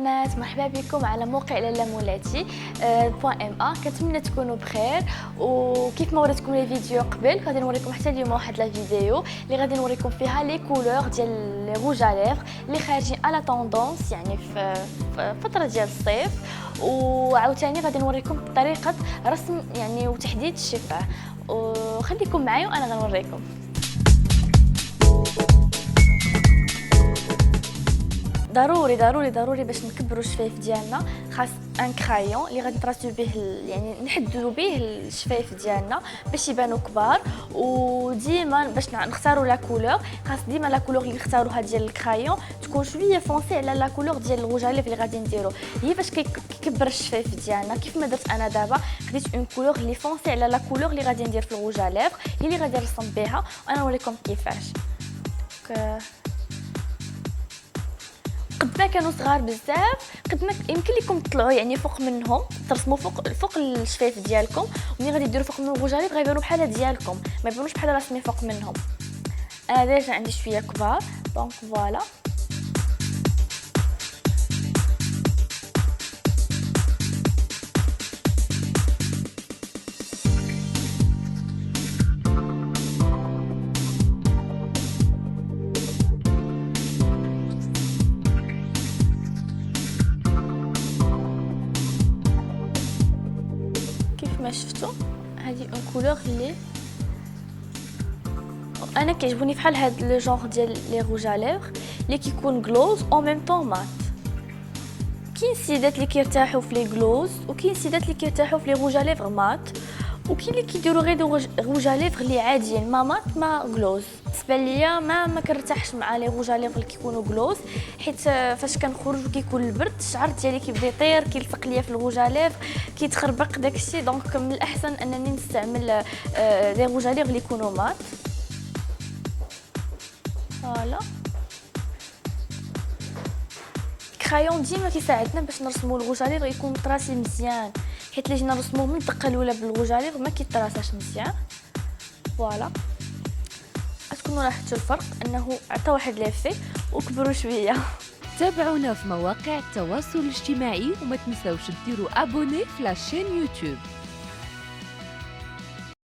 البنات، مرحبا بكم على موقع لالا مولاتي .ma. كنتمنى تكونوا بخير، وكيف ما وريتكم لي فيديو قبل غادي نوريكم حتى اليوم واحد لا فيديو اللي غادي نوريكم فيها لي كولور ديال لي روج ا ليفر اللي خارجين على طوندونس، يعني في فتره ديال الصيف. وعاوتاني غادي نوريكم طريقه رسم يعني وتحديد الشفاه، وخليكم معايا وانا غنوريكم. ضروري ضروري ضروري باش نكبروا الشفايف ديالنا خاص ان كرايون اللي غادي نطراسيو به يعني نحددوا به الشفايف ديالنا باش يبانوا كبار. وديما باش نختاروا لا كولور، خاص ديما لا كولور اللي نختاروها ديال الكرايون تكون شويه فونسي على لا كولور ديال الروج اليف اللي غادي نديرو. هي فاش كيكبر الشفايف ديالنا كيف ما درت انا دابا، خديت اون كولور اللي فونسي على لا كولور اللي غادي ندير في الروج اليف، هي اللي غادي نرسم بها وانا نوريكم كيفاش. قد ما كانوا صغار بزاف قد ما يمكن لكم تطلعوا يعني فوق منهم، ترسموا فوق الشفايف ديالكم، وملي غادي ديروا فوق من الروج اليف غيبانوا بحال ديالكم، ما يبانوش بحال راسمين فوق منهم. انا ديجا عندي شويه كبار دونك فوالا. ما شفتوا هذه اون كولور اللي انا كيعجبوني بحال هاد لو جونغ ديال لي روج ا ليفر اللي كيكون غلوز او ميم طون مات. كاين سيدات اللي كيرتاحوا في لي غلوز، وكاين سيدات اللي كيرتاحوا في لي روج ا ليفر مات، وكاين اللي كيديروا غير روج ا ليفر اللي عاديين ما مات ما غلوز. بالنسبه ليا ما كنرتاحش مع لي روج ا ليفر اللي كيكونوا غلوز، حيت فاش كنخرج وكيكون البرد الشعر ديالي كيبدا يطير كيلصق ليا في الروج ا ليفر كيتخربق داكشي. دونك من الاحسن انني نستعمل لي روج ا ليفر اللي يكونوا مات. فوالا الكرايون ديما كيساعدنا باش نرسموا الروج ا ليفر يكون طراسي مزيان، حيت اللي جينا نرسموه من الدقه الاولى بالروج ا ليفر ما كيطراساش مزيان. فوالا تكونوا لاحظتوا الفرق انه عطى واحد ليفي وكبروا شويه. تابعونا في مواقع التواصل الاجتماعي وما تنساوش ديروا ابوني في لاشين يوتيوب.